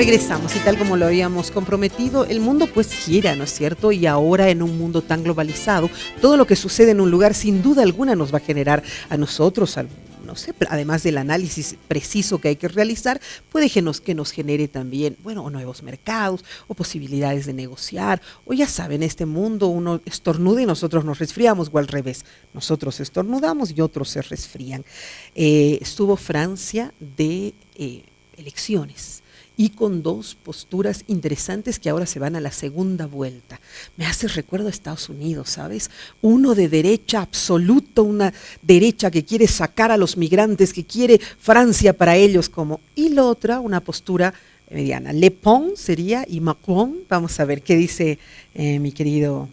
Regresamos y tal como lo habíamos comprometido, el mundo pues gira, ¿no es cierto? Y ahora en un mundo tan globalizado, todo lo que sucede en un lugar sin duda alguna nos va a generar a nosotros, no sé, además del análisis preciso que hay que realizar, puede que nos genere también, bueno, o nuevos mercados, o posibilidades de negociar, o ya saben, este mundo uno estornuda y nosotros nos resfriamos, o al revés, nosotros estornudamos y otros se resfrían. Estuvo Francia de elecciones, y con dos posturas interesantes que ahora se van a la segunda vuelta. Me hace recuerdo a Estados Unidos, ¿sabes? Uno de derecha absoluto, una derecha que quiere sacar a los migrantes, que quiere Francia para ellos como, y la otra, una postura mediana. Le Pen sería, y Macron, vamos a ver qué dice mi querido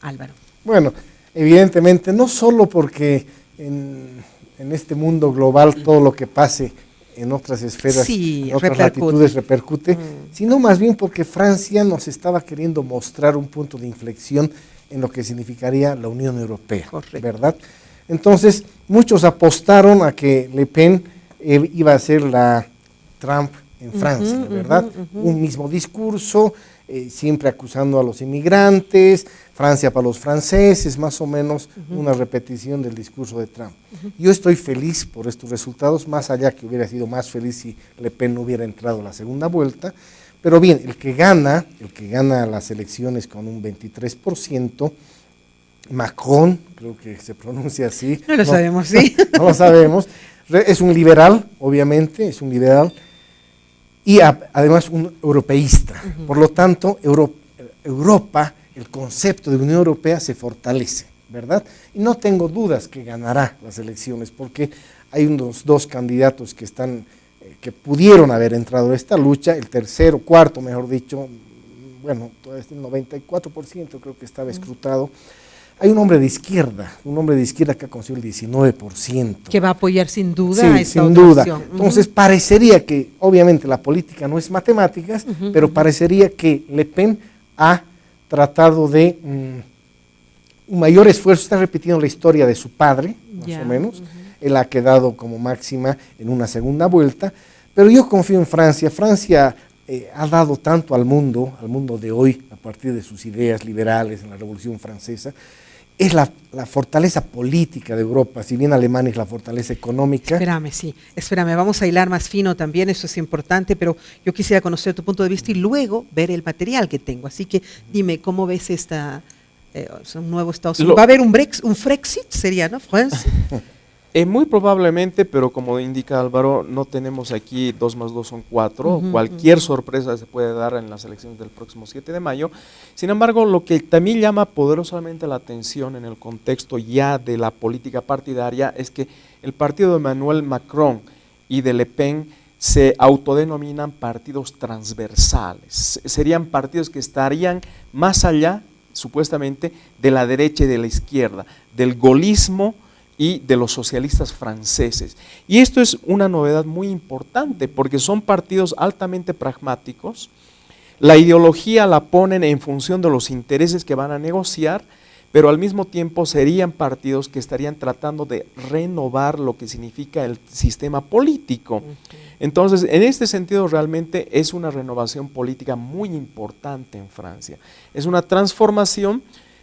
Álvaro. Bueno, evidentemente, no solo porque en este mundo global todo lo que pase en otras esferas, sí, en otras latitudes repercute, sino más bien porque Francia nos estaba queriendo mostrar un punto de inflexión en lo que significaría la Unión Europea, correcto, ¿verdad? Entonces, muchos apostaron a que Le Pen iba a ser la Trump en Francia, ¿verdad? Un mismo discurso, siempre acusando a los inmigrantes, Francia para los franceses, más o menos una repetición del discurso de Trump. Yo estoy feliz por estos resultados, más allá que hubiera sido más feliz si Le Pen no hubiera entrado a la segunda vuelta, pero bien, el que gana las elecciones con un 23%, Macron, creo que se pronuncia así. No lo sabemos, sí. No lo sabemos, es un liberal, obviamente, es un liberal, y además un europeísta. Por lo tanto, Europa, el concepto de Unión Europea se fortalece, ¿verdad? Y no tengo dudas que ganará las elecciones, porque hay unos dos candidatos que pudieron haber entrado a esta lucha, el tercero, cuarto, mejor dicho, bueno, todo este 94% creo que estaba escrutado. Hay un hombre de izquierda que ha conseguido el 19%. Que va a apoyar sin duda sí, a esta sin duda. opción. Entonces parecería que, obviamente la política no es matemáticas, pero parecería que Le Pen ha tratado de un mayor esfuerzo, está repitiendo la historia de su padre, más o menos. Él ha quedado como máxima en una segunda vuelta, pero yo confío en Francia. Francia ha dado tanto al mundo de hoy, a partir de sus ideas liberales en la Revolución Francesa. Es la fortaleza política de Europa, si bien Alemania es la fortaleza económica. Espérame, vamos a hilar más fino también, eso es importante, pero yo quisiera conocer tu punto de vista y luego ver el material que tengo. Así que dime, ¿cómo ves un nuevo Estados Unidos? ¿Va a haber un Frexit? Sería, ¿no? Muy probablemente, pero como indica Álvaro, no tenemos aquí 2 más 2 son 4, cualquier sorpresa se puede dar en las elecciones del próximo 7 de mayo. Sin embargo, lo que también llama poderosamente la atención en el contexto ya de la política partidaria es que el partido de Emmanuel Macron y de Le Pen se autodenominan partidos transversales, serían partidos que estarían más allá, supuestamente, de la derecha y de la izquierda, del gaullismo y de los socialistas franceses. Y esto es una novedad muy importante porque son partidos altamente pragmáticos, la ideología la ponen en función de los intereses que van a negociar, pero al mismo tiempo serían partidos que estarían tratando de renovar lo que significa el sistema político. Entonces, en este sentido realmente es una renovación política muy importante en Francia. Es una transformación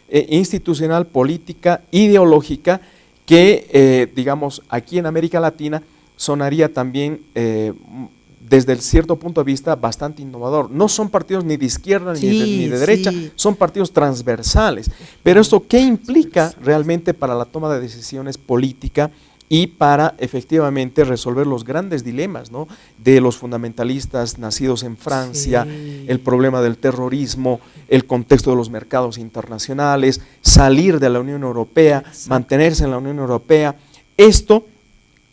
institucional, política, ideológica, que digamos aquí en América Latina sonaría también desde el cierto punto de vista bastante innovador. No son partidos ni de izquierda ni de derecha, son partidos transversales. Pero esto ¿qué implica realmente para la toma de decisiones política y para efectivamente resolver los grandes dilemas, ¿no?, de los fundamentalistas nacidos en Francia, el problema del terrorismo, el contexto de los mercados internacionales, salir de la Unión Europea, mantenerse en la Unión Europea? Esto,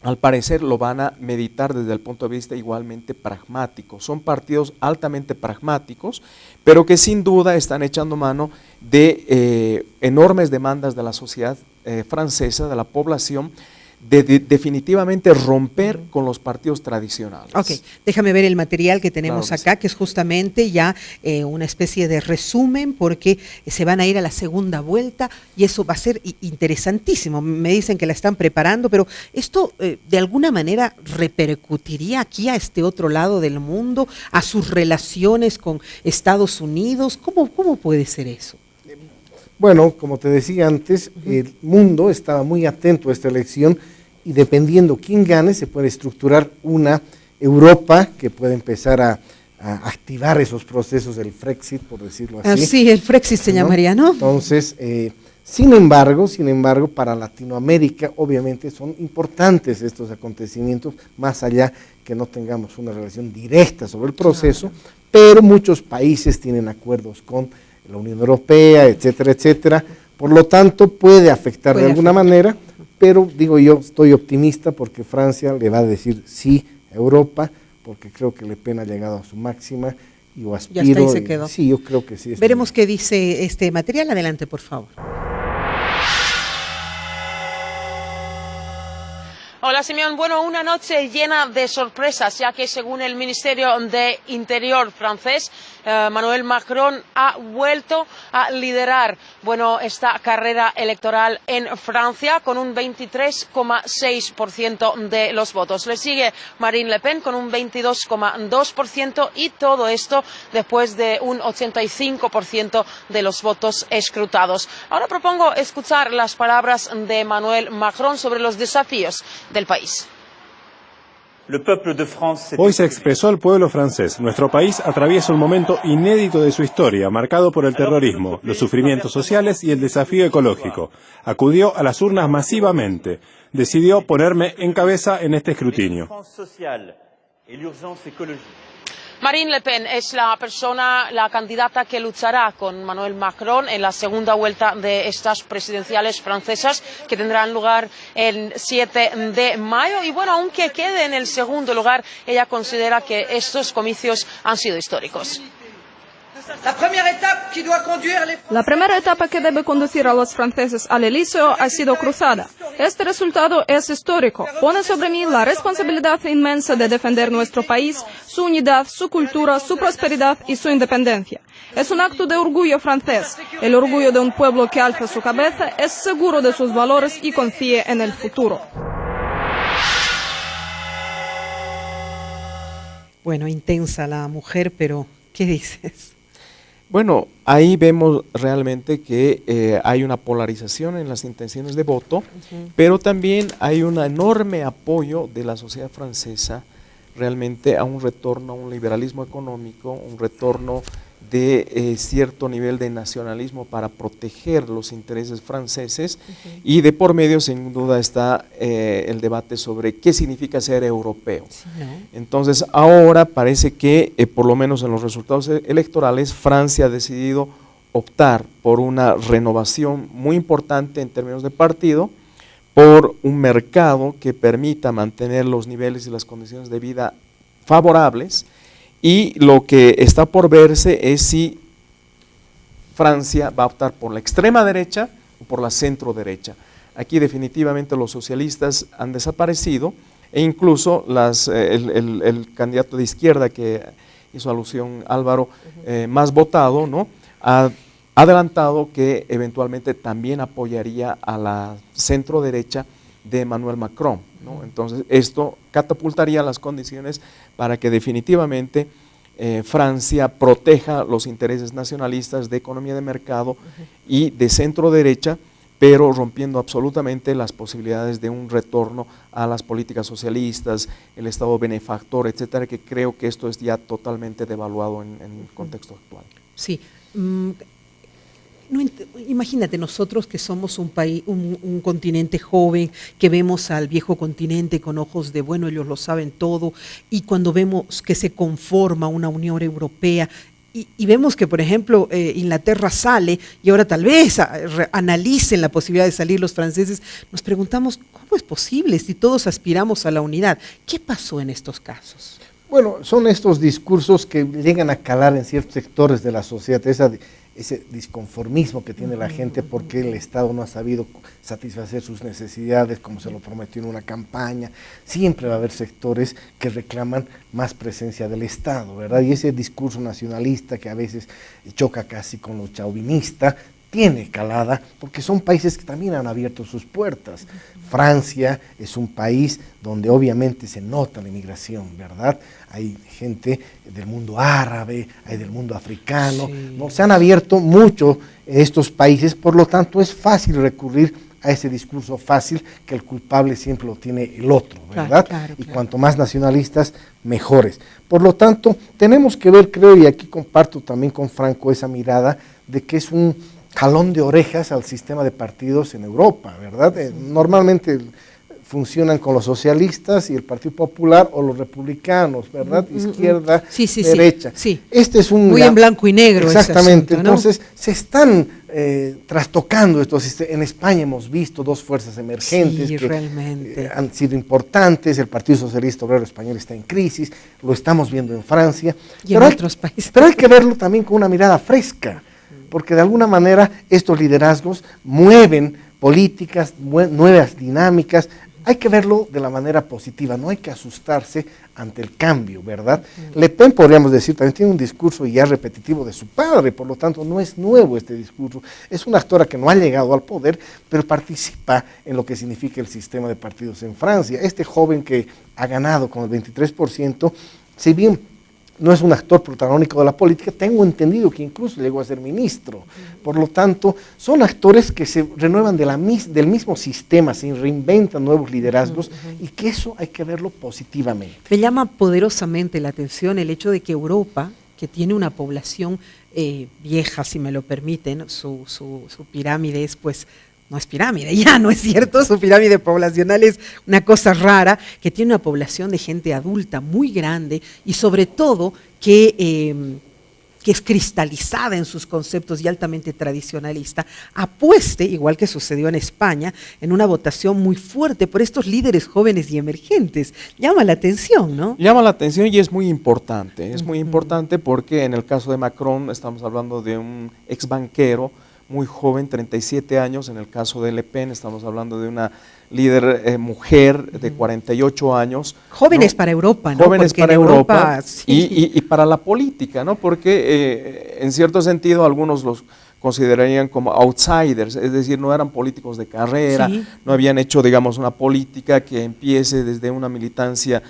al parecer, lo van a meditar desde el punto de vista igualmente pragmático. Son partidos altamente pragmáticos, pero que sin duda están echando mano de enormes demandas de la sociedad francesa, de la población, definitivamente romper con los partidos tradicionales. Ok, déjame ver el material que tenemos Claro que acá, que es justamente ya una especie de resumen, porque se van a ir a la segunda vuelta y eso va a ser interesantísimo. Me dicen que la están preparando, pero esto de alguna manera repercutiría aquí a este otro lado del mundo, a sus relaciones con Estados Unidos. ¿Cómo puede ser eso? Bueno, como te decía antes, el mundo estaba muy atento a esta elección y dependiendo quién gane se puede estructurar una Europa que puede empezar a activar esos procesos del Frexit, por decirlo así. Sí, el Frexit se llamaría, ¿no? Entonces, sin embargo, para Latinoamérica obviamente son importantes estos acontecimientos, más allá que no tengamos una relación directa sobre el proceso, pero muchos países tienen acuerdos con la Unión Europea, etcétera, etcétera. Por lo tanto, puede afectar de alguna manera, pero digo yo, estoy optimista porque Francia le va a decir sí a Europa, porque creo que Le Pen ha llegado a su máxima y yo aspiro. Ya está, ahí se quedó. Sí, yo creo que sí. Veremos qué dice este material. Adelante, por favor. Hola, Simeón. Bueno, una noche llena de sorpresas, ya que según el Ministerio de Interior francés, Emmanuel Macron ha vuelto a liderar, esta carrera electoral en Francia con un 23,6% de los votos. Le sigue Marine Le Pen con un 22,2% y todo esto después de un 85% de los votos escrutados. Ahora propongo escuchar las palabras de Emmanuel Macron sobre los desafíos del país. Hoy se expresó el pueblo francés. Nuestro país atraviesa un momento inédito de su historia, marcado por el terrorismo, los sufrimientos sociales y el desafío ecológico. Acudió a las urnas masivamente. Decidió ponerme en cabeza en este escrutinio. Marine Le Pen es la candidata que luchará con Emmanuel Macron en la segunda vuelta de estas presidenciales francesas que tendrán lugar el 7 de mayo. Y bueno, aunque quede en el segundo lugar, ella considera que estos comicios han sido históricos. La primera etapa que debe conducir a los franceses al Elíseo ha sido cruzada. Este resultado es histórico. Pone sobre mí la responsabilidad inmensa de defender nuestro país, su unidad, su cultura, su prosperidad y su independencia. Es un acto de orgullo francés. El orgullo de un pueblo que alza su cabeza, es seguro de sus valores y confía en el futuro. Bueno, intensa la mujer, pero ¿qué dices? Bueno, ahí vemos realmente que hay una polarización en las intenciones de voto, pero también hay un enorme apoyo de la sociedad francesa realmente a un retorno a un liberalismo económico, un retorno de cierto nivel de nacionalismo para proteger los intereses franceses y de por medio sin duda está el debate sobre qué significa ser europeo. Sí, ¿no? Entonces ahora parece que por lo menos en los resultados electorales Francia ha decidido optar por una renovación muy importante en términos de partido, por un mercado que permita mantener los niveles y las condiciones de vida favorables. Y lo que está por verse es si Francia va a optar por la extrema derecha o por la centro derecha. Aquí definitivamente los socialistas han desaparecido e incluso el candidato de izquierda que hizo alusión Álvaro, más votado, ¿no?, ha adelantado que eventualmente también apoyaría a la centro derecha de Emmanuel Macron, ¿no? Entonces esto catapultaría las condiciones para que definitivamente Francia proteja los intereses nacionalistas de economía de mercado y de centro derecha, pero rompiendo absolutamente las posibilidades de un retorno a las políticas socialistas, el Estado benefactor, etcétera, que creo que esto es ya totalmente devaluado en el contexto actual. Sí. Imagínate nosotros que somos un país, un continente joven, que vemos al viejo continente con ojos de bueno, ellos lo saben todo, y cuando vemos que se conforma una Unión Europea y vemos que, por ejemplo, Inglaterra sale y ahora tal vez analicen la posibilidad de salir los franceses, nos preguntamos, ¿cómo es posible si todos aspiramos a la unidad? ¿Qué pasó en estos casos? Bueno, son estos discursos que llegan a calar en ciertos sectores de la sociedad, ese disconformismo que tiene la gente porque el Estado no ha sabido satisfacer sus necesidades como se lo prometió en una campaña. Siempre va a haber sectores que reclaman más presencia del Estado, ¿verdad? Y ese discurso nacionalista que a veces choca casi con lo chauvinista, tiene calada, porque son países que también han abierto sus puertas. Francia es un país donde obviamente se nota la inmigración, ¿verdad? Hay gente del mundo árabe, hay del mundo africano, sí. ¿No? Se han abierto mucho estos países, por lo tanto es fácil recurrir a ese discurso fácil que el culpable siempre lo tiene el otro, ¿verdad? Claro. Y cuanto más nacionalistas, mejores. Por lo tanto, tenemos que ver, creo, y aquí comparto también con Franco esa mirada de que es un jalón de orejas al sistema de partidos en Europa, ¿verdad? Normalmente funcionan con los socialistas y el Partido Popular o los republicanos, ¿verdad? Izquierda, derecha. Sí. Este es un muy en blanco y negro. Exactamente. Ese asunto, ¿no? Entonces se están trastocando estos. En España hemos visto dos fuerzas emergentes que realmente han sido importantes. El Partido Socialista Obrero Español está en crisis, lo estamos viendo en Francia y en otros países. Pero hay que verlo también con una mirada fresca, porque de alguna manera estos liderazgos mueven políticas, nuevas dinámicas. Hay que verlo de la manera positiva, no hay que asustarse ante el cambio, ¿verdad? Le Pen, podríamos decir, también tiene un discurso ya repetitivo de su padre, por lo tanto no es nuevo este discurso. Es una actora que no ha llegado al poder, pero participa en lo que significa el sistema de partidos en Francia. Este joven que ha ganado con el 23%, si bien no es un actor protagónico de la política, tengo entendido que incluso llegó a ser ministro. Por lo tanto, son actores que se renuevan del mismo sistema, se reinventan nuevos liderazgos y que eso hay que verlo positivamente. Me llama poderosamente la atención el hecho de que Europa, que tiene una población vieja, si me lo permiten, su pirámide es pues... No es pirámide, ya no es cierto, su pirámide poblacional es una cosa rara, que tiene una población de gente adulta muy grande y sobre todo que es cristalizada en sus conceptos y altamente tradicionalista, apueste, igual que sucedió en España, en una votación muy fuerte por estos líderes jóvenes y emergentes. Llama la atención, ¿no? Llama la atención y es muy importante porque en el caso de Macron estamos hablando de un ex banquero, muy joven, 37 años, en el caso de Le Pen estamos hablando de una líder mujer de 48 años. Jóvenes, ¿no? Para Europa, ¿no? Jóvenes porque para Europa sí. y para la política, ¿no? Porque en cierto sentido algunos los considerarían como outsiders, es decir, no eran políticos de carrera, sí. No habían hecho, digamos, una política que empiece desde una militancia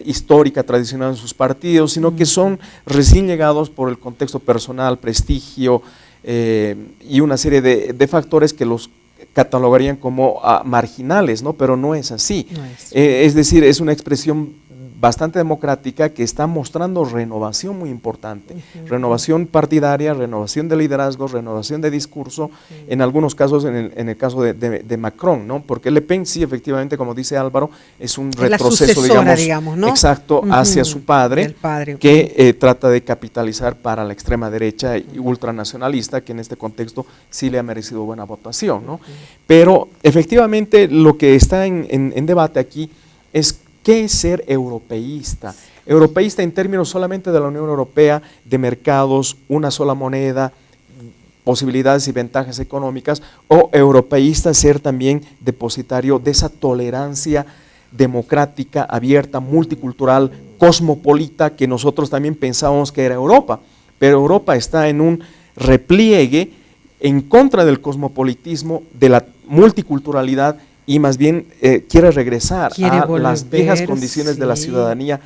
histórica, tradicional en sus partidos, sino que son recién llegados por el contexto personal, prestigio, y una serie de factores que los catalogarían como marginales, ¿no? Pero no es así. No es. Es decir, es una expresión bastante democrática que está mostrando renovación muy importante, renovación partidaria, renovación de liderazgos, renovación de discurso, en algunos casos, en el caso de Macron, ¿no? Porque Le Pen sí, efectivamente, como dice Álvaro, es un retroceso, digamos, ¿no? Exacto, hacia su padre, que trata de capitalizar para la extrema derecha y ultranacionalista, que en este contexto sí le ha merecido buena votación, ¿no? Pero efectivamente lo que está en debate aquí es ¿qué es ser europeísta? Europeísta en términos solamente de la Unión Europea, de mercados, una sola moneda, posibilidades y ventajas económicas, o europeísta ser también depositario de esa tolerancia democrática, abierta, multicultural, cosmopolita, que nosotros también pensábamos que era Europa, pero Europa está en un repliegue en contra del cosmopolitismo, de la multiculturalidad, y más bien quiere regresar a las viejas condiciones de la ciudadanía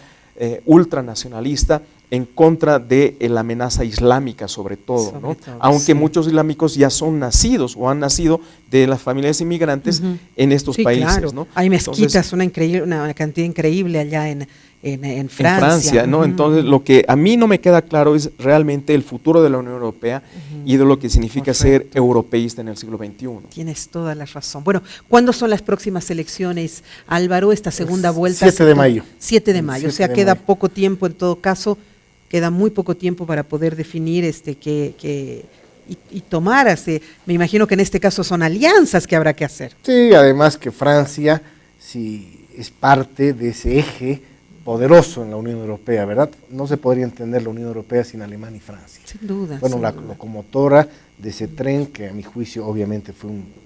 ultranacionalista en contra de la amenaza islámica sobre todo, ¿no? Aunque muchos islámicos ya son nacidos o han nacido de las familias inmigrantes en estos países, claro. ¿no? Hay mezquitas, entonces, una cantidad increíble allá en Francia. En Francia, ¿no? Entonces, lo que a mí no me queda claro es realmente el futuro de la Unión Europea y de lo que significa ser europeísta en el siglo XXI. Tienes toda la razón. Bueno, ¿cuándo son las próximas elecciones, Álvaro? Esta segunda vuelta. 7 de mayo. 7 de mayo, o sea, queda poco tiempo en todo caso, queda muy poco tiempo para poder definir y tomar, me imagino que en este caso son alianzas que habrá que hacer. Sí, además que Francia, si es parte de ese eje poderoso en la Unión Europea, ¿verdad? No se podría entender la Unión Europea sin Alemania y Francia. Sin duda. Fueron la locomotora de ese tren que a mi juicio obviamente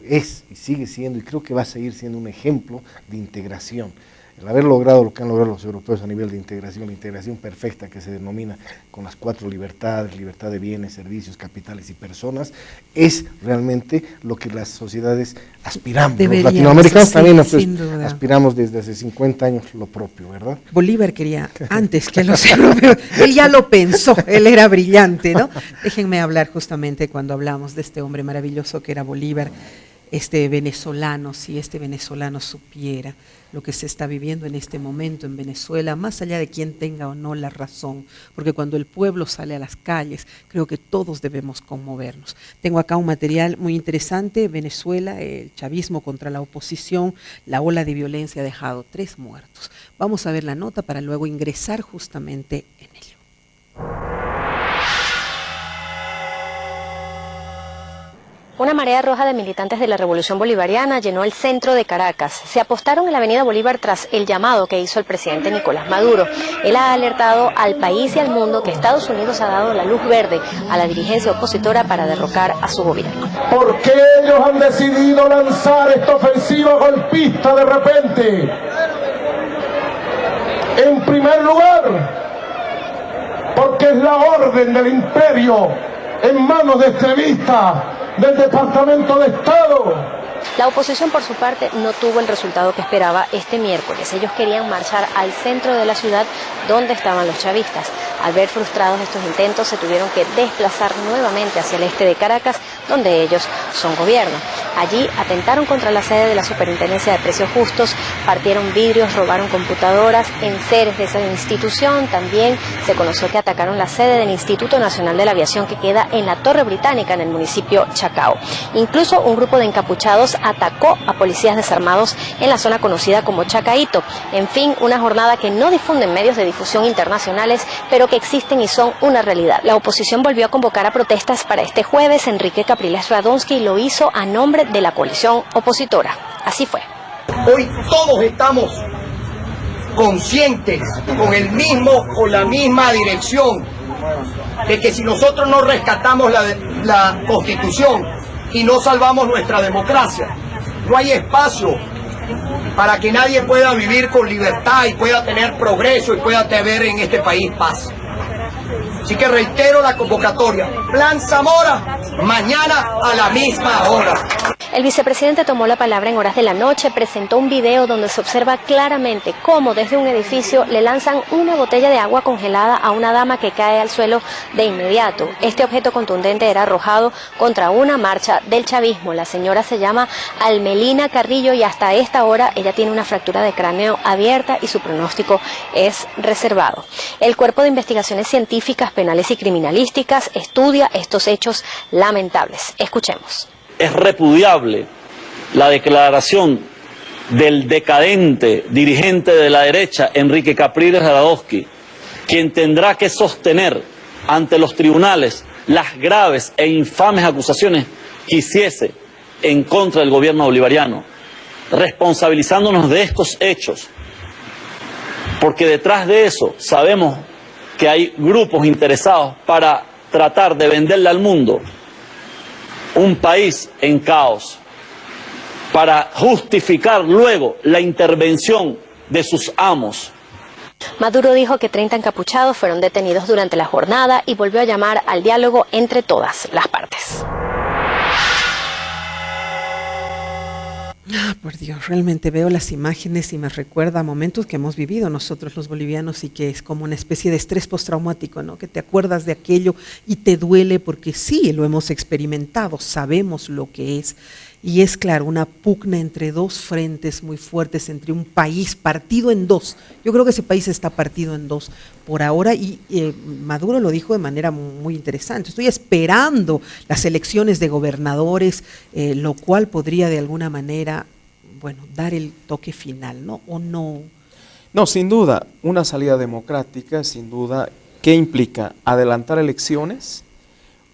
es y sigue siendo, y creo que va a seguir siendo un ejemplo de integración. El haber logrado lo que han logrado los europeos a nivel de integración, la integración perfecta que se denomina con las 4 libertades, libertad de bienes, servicios, capitales y personas, es realmente lo que las sociedades aspiramos. Los latinoamericanos también aspiramos desde hace 50 años lo propio, ¿verdad? Bolívar quería antes que los europeos, él ya lo pensó, él era brillante, ¿no? Déjenme hablar justamente cuando hablamos de este hombre maravilloso que era Bolívar, este venezolano, si este venezolano supiera lo que se está viviendo en este momento en Venezuela, más allá de quién tenga o no la razón, porque cuando el pueblo sale a las calles, creo que todos debemos conmovernos. Tengo acá un material muy interesante, Venezuela, el chavismo contra la oposición, la ola de violencia ha dejado 3 muertos. Vamos a ver la nota para luego ingresar justamente en ello. Una marea roja de militantes de la Revolución Bolivariana llenó el centro de Caracas. Se apostaron en la avenida Bolívar tras el llamado que hizo el presidente Nicolás Maduro. Él ha alertado al país y al mundo que Estados Unidos ha dado la luz verde a la dirigencia opositora para derrocar a su gobierno. ¿Por qué ellos han decidido lanzar esta ofensiva golpista de repente? En primer lugar, porque es la orden del imperio en manos de extremistas del Departamento de Estado. La oposición, por su parte, no tuvo el resultado que esperaba este miércoles. Ellos querían marchar al centro de la ciudad donde estaban los chavistas. Al ver frustrados estos intentos, se tuvieron que desplazar nuevamente hacia el este de Caracas, donde ellos son gobierno. Allí atentaron contra la sede de la Superintendencia de Precios Justos, partieron vidrios, robaron computadoras, enseres de esa institución. También se conoció que atacaron la sede del Instituto Nacional de la Aviación, que queda en la Torre Británica, en el municipio Chacao. Incluso un grupo de encapuchados atacó a policías desarmados en la zona conocida como Chacaíto. En fin, una jornada que no difunden medios de difusión internacionales, pero que existen y son una realidad. La oposición volvió a convocar a protestas para este jueves. Enrique Capriles Radonsky lo hizo a nombre de la coalición opositora. Así fue. Hoy todos estamos conscientes, con la misma dirección, de que si nosotros no rescatamos la Constitución y no salvamos nuestra democracia, no hay espacio para que nadie pueda vivir con libertad y pueda tener progreso y pueda tener en este país paz. Así que reitero la convocatoria. Plan Zamora, mañana a la misma hora. El vicepresidente tomó la palabra en horas de la noche, presentó un video donde se observa claramente cómo desde un edificio le lanzan una botella de agua congelada a una dama que cae al suelo de inmediato. Este objeto contundente era arrojado contra una marcha del chavismo. La señora se llama Almelina Carrillo y hasta esta hora ella tiene una fractura de cráneo abierta y su pronóstico es reservado. El Cuerpo de Investigaciones Científicas, Penales y Criminalísticas estudia estos hechos lamentables. Escuchemos. Es repudiable la declaración del decadente dirigente de la derecha, Enrique Capriles Radonsky, quien tendrá que sostener ante los tribunales las graves e infames acusaciones que hiciese en contra del gobierno bolivariano, responsabilizándonos de estos hechos, porque detrás de eso sabemos que hay grupos interesados para tratar de venderle al mundo un país en caos, para justificar luego la intervención de sus amos. Maduro dijo que 30 encapuchados fueron detenidos durante la jornada y volvió a llamar al diálogo entre todas las partes. Por Dios, realmente veo las imágenes y me recuerda a momentos que hemos vivido nosotros los bolivianos y que es como una especie de estrés postraumático, ¿no? Que te acuerdas de aquello y te duele porque sí, lo hemos experimentado, sabemos lo que es. Y es claro, una pugna entre dos frentes muy fuertes, entre un país partido en dos. Yo creo que ese país está partido en dos por ahora y Maduro lo dijo de manera muy interesante. Estoy esperando las elecciones de gobernadores, lo cual podría de alguna manera, bueno, dar el toque final, ¿no? ¿O no? No, sin duda, una salida democrática, sin duda, ¿qué implica? Adelantar elecciones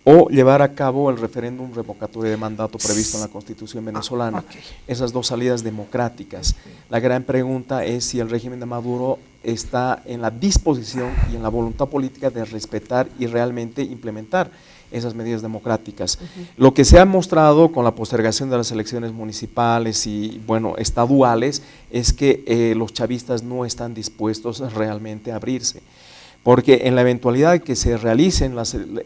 o llevar a cabo el referéndum revocatorio de mandato previsto en la Constitución venezolana. Okay. Esas dos salidas democráticas. La gran pregunta es si el régimen de Maduro está en la disposición y en la voluntad política de respetar y realmente implementar esas medidas democráticas. Lo que se ha mostrado con la postergación de las elecciones municipales y, bueno, estaduales, es que los chavistas no están dispuestos realmente a abrirse. Porque en la eventualidad de que se realicen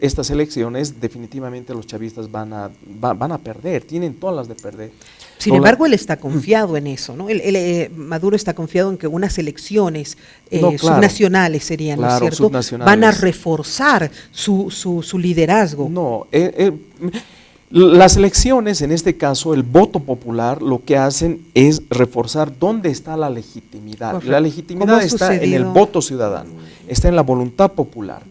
estas elecciones, definitivamente los chavistas van a perder, tienen todas las de perder. Sin embargo, él está confiado en eso, ¿no? Maduro está confiado en que unas elecciones subnacionales serían, claro, ¿no es cierto? Van a reforzar su liderazgo. No, las elecciones, en este caso, el voto popular, lo que hacen es reforzar dónde está la legitimidad. Correcto. La legitimidad está en el voto ciudadano, está en la voluntad popular.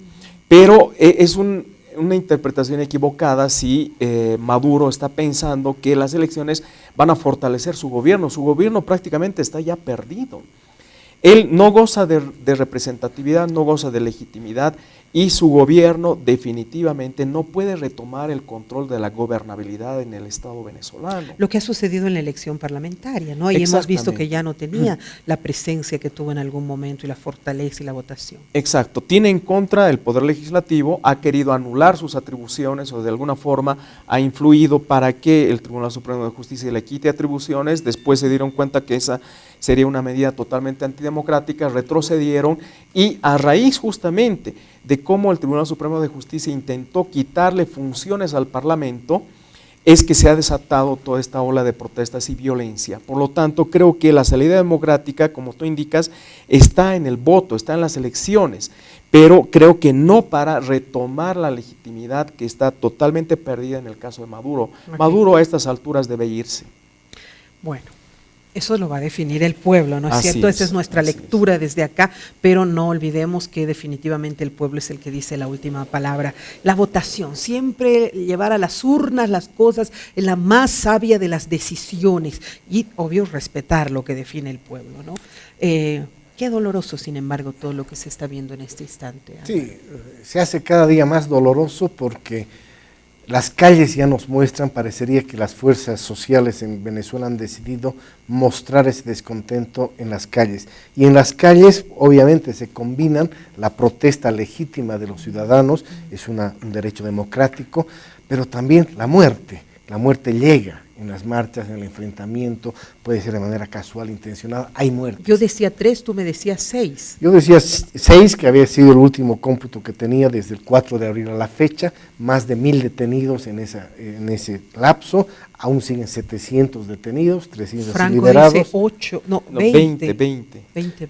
Pero es una interpretación equivocada si Maduro está pensando que las elecciones van a fortalecer su gobierno. Su gobierno prácticamente está ya perdido. Él no goza de representatividad, no goza de legitimidad, y su gobierno definitivamente no puede retomar el control de la gobernabilidad en el Estado venezolano. Lo que ha sucedido en la elección parlamentaria, ¿no? Y hemos visto que ya no tenía la presencia que tuvo en algún momento y la fortaleza y la votación. Exacto, tiene en contra el Poder Legislativo, ha querido anular sus atribuciones o de alguna forma ha influido para que el Tribunal Supremo de Justicia le quite atribuciones. Después se dieron cuenta que esa sería una medida totalmente antidemocrática, retrocedieron, y a raíz justamente de cómo el Tribunal Supremo de Justicia intentó quitarle funciones al Parlamento, es que se ha desatado toda esta ola de protestas y violencia. Por lo tanto, creo que la salida democrática, como tú indicas, está en el voto, está en las elecciones, pero creo que no para retomar la legitimidad que está totalmente perdida en el caso de Maduro. Maduro a estas alturas debe irse. Bueno. Eso lo va a definir el pueblo, ¿no es cierto? Esa es nuestra lectura desde acá, pero no olvidemos que definitivamente el pueblo es el que dice la última palabra. La votación, siempre llevar a las urnas las cosas en la más sabia de las decisiones y, obvio, respetar lo que define el pueblo, ¿no? Qué doloroso, sin embargo, todo lo que se está viendo en este instante. Sí, se hace cada día más doloroso porque las calles ya nos muestran, parecería que las fuerzas sociales en Venezuela han decidido mostrar ese descontento en las calles. Y en las calles, obviamente, se combinan la protesta legítima de los ciudadanos, es un derecho democrático, pero también la muerte. La muerte llega en las marchas, en el enfrentamiento, puede ser de manera casual, intencionada, hay muertes. Yo decía 3, tú me decías 6. Yo decía 6, que había sido el último cómputo que tenía desde el 4 de abril a la fecha, más de 1000 detenidos en ese lapso, aún siguen 700 detenidos, 300 liberados. Dice 8, no, 20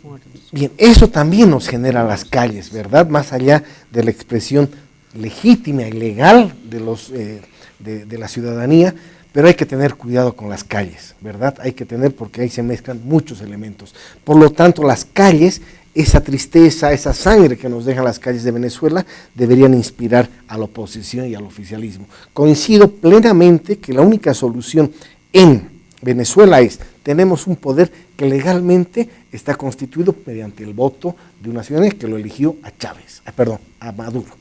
muertos. Bien, eso también nos genera las calles, ¿verdad? Más allá de la expresión legítima y legal de la ciudadanía, pero hay que tener cuidado con las calles, ¿verdad? Hay que tener, porque ahí se mezclan muchos elementos. Por lo tanto, las calles, esa tristeza, esa sangre que nos dejan las calles de Venezuela, deberían inspirar a la oposición y al oficialismo. Coincido plenamente que la única solución en Venezuela es, tenemos un poder que legalmente está constituido mediante el voto de una ciudadanía que lo eligió a Maduro.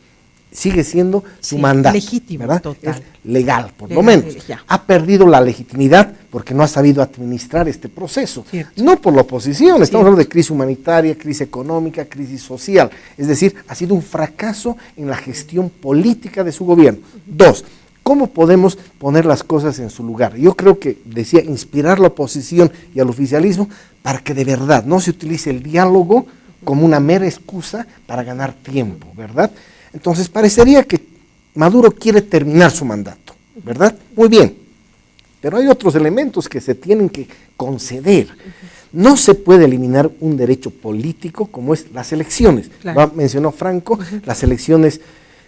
Sigue siendo su mandato, legítimo, ¿verdad? total. Es legal, por lo menos. Ha perdido la legitimidad porque no ha sabido administrar este proceso. Cierto. No por la oposición, estamos hablando de crisis humanitaria, crisis económica, crisis social. Es decir, ha sido un fracaso en la gestión política de su gobierno. 2, ¿cómo podemos poner las cosas en su lugar? Yo creo que, decía, inspirar a la oposición y al oficialismo para que de verdad no se utilice el diálogo como una mera excusa para ganar tiempo, ¿verdad? Entonces parecería que Maduro quiere terminar su mandato, ¿verdad? Muy bien, pero hay otros elementos que se tienen que conceder. No se puede eliminar un derecho político como es las elecciones. Claro. Mencionó Franco, las elecciones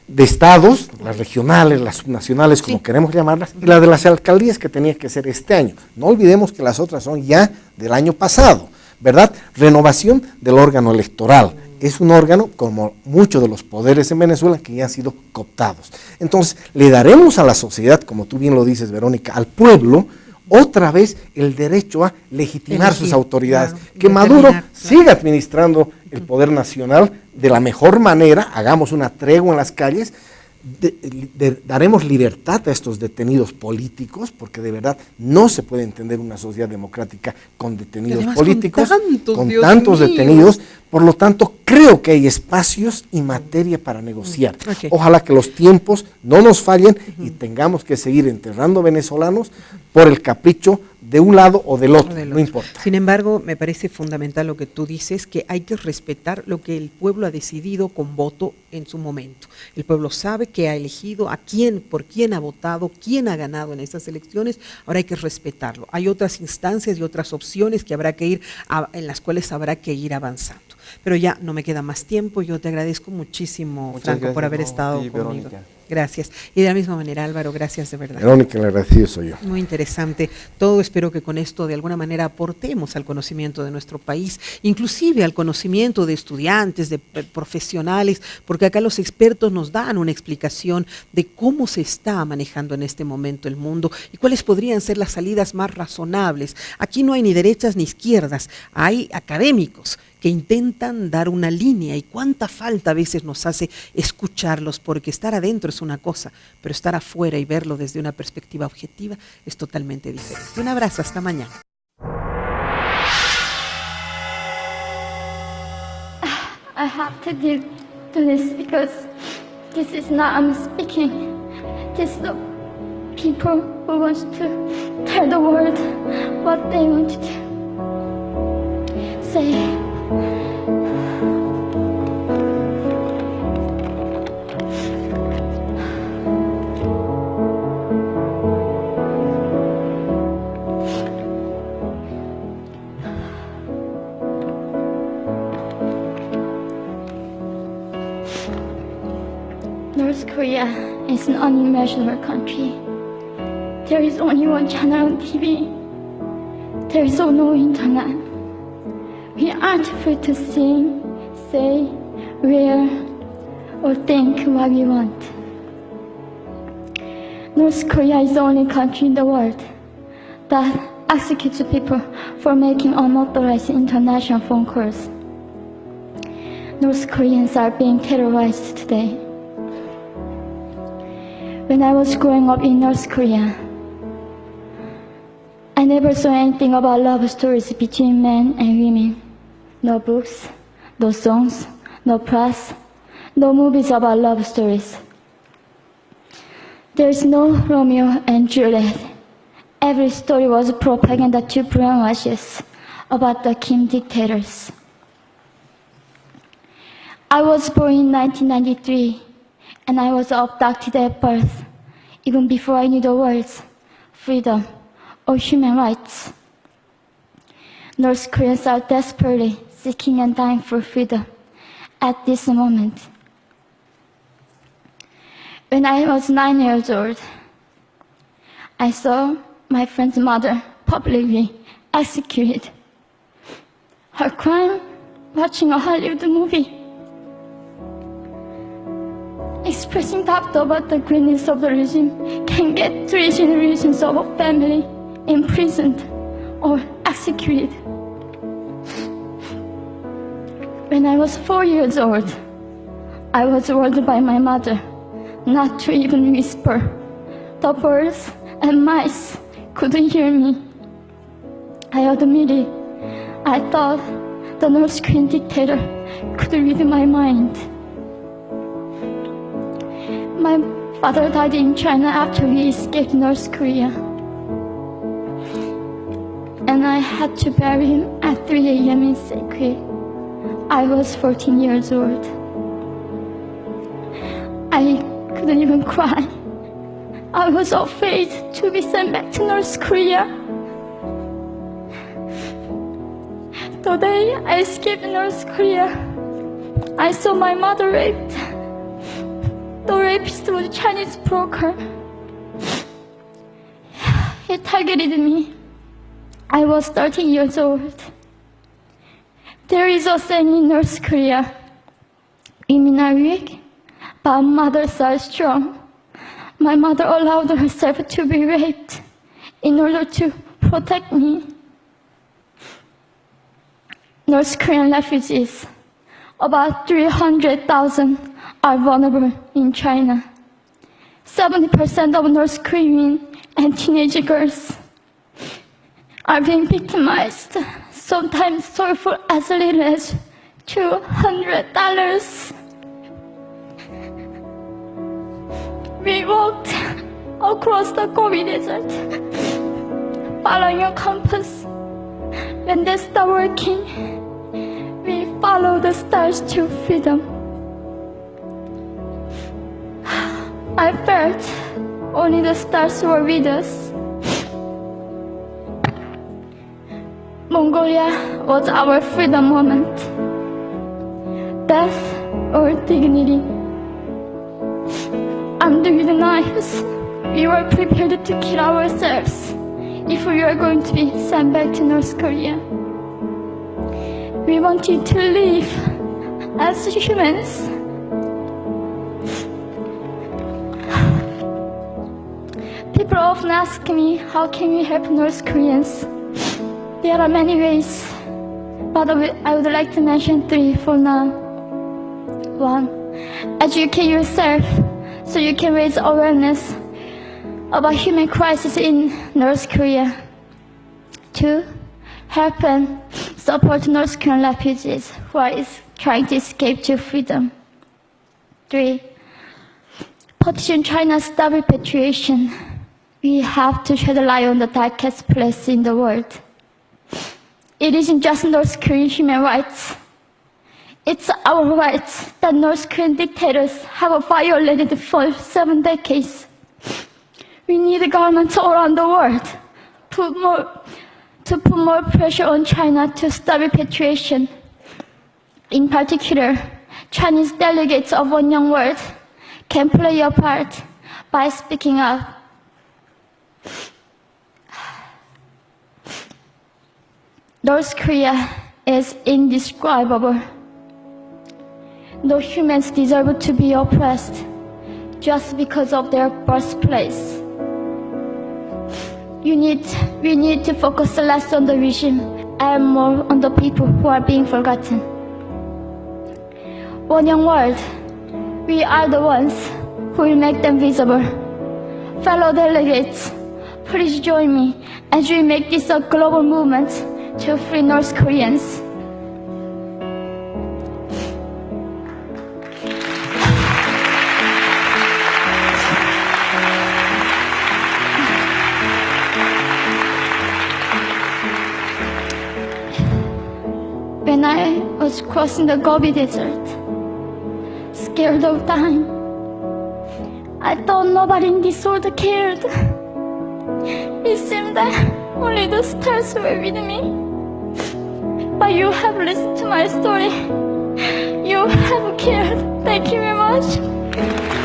de estados, las regionales, las subnacionales, como queremos llamarlas, y las de las alcaldías que tenía que ser este año. No olvidemos que las otras son ya del año pasado, ¿verdad? Renovación del órgano electoral. Es un órgano, como muchos de los poderes en Venezuela, que ya han sido cooptados. Entonces, le daremos a la sociedad, como tú bien lo dices, Verónica, al pueblo, otra vez el derecho a legitimar sus autoridades. Claro, que Maduro siga administrando el poder nacional de la mejor manera, hagamos una tregua en las calles, daremos libertad a estos detenidos políticos, porque de verdad no se puede entender una sociedad democrática con detenidos políticos, con tantos detenidos. Por lo tanto, creo que hay espacios y materia para negociar. Ojalá que los tiempos no nos fallen y tengamos que seguir enterrando venezolanos por el capricho de un lado o del otro, no importa. Sin embargo, me parece fundamental lo que tú dices, que hay que respetar lo que el pueblo ha decidido con voto en su momento. El pueblo sabe que ha elegido a quién, por quién ha votado, quién ha ganado en estas elecciones, ahora hay que respetarlo. Hay otras instancias y otras opciones que habrá que ir en las cuales habrá que ir avanzando. Pero ya no me queda más tiempo, yo te agradezco muchísimo, Franco, por haber estado conmigo. Verónica. Gracias. Y de la misma manera, Álvaro, gracias de verdad. Verónica, el agradecido soy yo. Muy interesante. Todo espero que con esto de alguna manera aportemos al conocimiento de nuestro país, inclusive al conocimiento de estudiantes, de profesionales, porque acá los expertos nos dan una explicación de cómo se está manejando en este momento el mundo y cuáles podrían ser las salidas más razonables. Aquí no hay ni derechas ni izquierdas, hay académicos que intentan dar una línea, y cuánta falta a veces nos hace escucharlos, porque estar adentro es una cosa, pero estar afuera y verlo desde una perspectiva objetiva es totalmente diferente. Un abrazo, hasta mañana. I have to do this because this is not I'm speaking. This is the people who want to tell the world what they want to say. North Korea is an unimaginable country. There is only one channel on TV. There is no internet. We aren't free to sing, say, wear, or think what we want. North Korea is the only country in the world that executes people for making unauthorized international phone calls. North Koreans are being terrorized today. When I was growing up in North Korea, I never saw anything about love stories between men and women. No books, no songs, no press, no movies about love stories. There's no Romeo and Juliet. Every story was propaganda to brainwashes about the Kim dictators. I was born in 1993, and I was abducted at birth, even before I knew the words freedom or human rights. North Koreans are desperately seeking and dying for freedom at this moment. When I was 9 years old, I saw my friend's mother publicly executed. Her crime, watching a Hollywood movie, expressing doubt about the greatness of the regime can get 3 generations of a family imprisoned or executed. When I was 4 years old, I was warned by my mother not to even whisper. The birds and mice couldn't hear me. I admitted I thought the North Korean dictator could read my mind. My father died in China after we escaped North Korea, and I had to bury him at 3 a.m. in secret. I was 14 years old. I couldn't even cry. I was afraid to be sent back to North Korea. The day I escaped North Korea, I saw my mother raped. The rapist was a Chinese broker. He targeted me. I was 13 years old. There is a saying in North Korea, women are weak, but mothers are strong. My mother allowed herself to be raped in order to protect me. North Korean refugees, about 300,000, are vulnerable in China. 70% of North Korean and teenage girls are being victimized, sometimes sold for as little as $200. We walked across the Gobi Desert, following a compass. When they stopped working, we followed the stars to freedom. I felt only the stars were with us. Mongolia was our freedom moment. Death or dignity. Under the knives, we were prepared to kill ourselves if we were going to be sent back to North Korea. We wanted to live as humans. People often ask me, how can we help North Koreans? There are many ways, but I would like to mention 3 for now. 1. Educate yourself so you can raise awareness about human crisis in North Korea. 2. Help and support North Korean refugees who are trying to escape to freedom. 3. Petition China's stop repatriation. We have to shed light on the darkest place in the world. It isn't just North Korean human rights. It's our rights that North Korean dictators have violated for 7 decades. We need governments all around the world to put more pressure on China to stop repatriation. In particular, Chinese delegates of One Young World can play a part by speaking up. North Korea is indescribable. No humans deserve to be oppressed just because of their birthplace. We need to focus less on the regime and more on the people who are being forgotten. One Young World, we are the ones who will make them visible. Fellow delegates, please join me as we make this a global movement to free North Koreans. When I was crossing the Gobi Desert, scared of dying, I thought nobody in this world cared. It seemed that only the stars were with me. But you have listened to my story. You have cared. Thank you very much.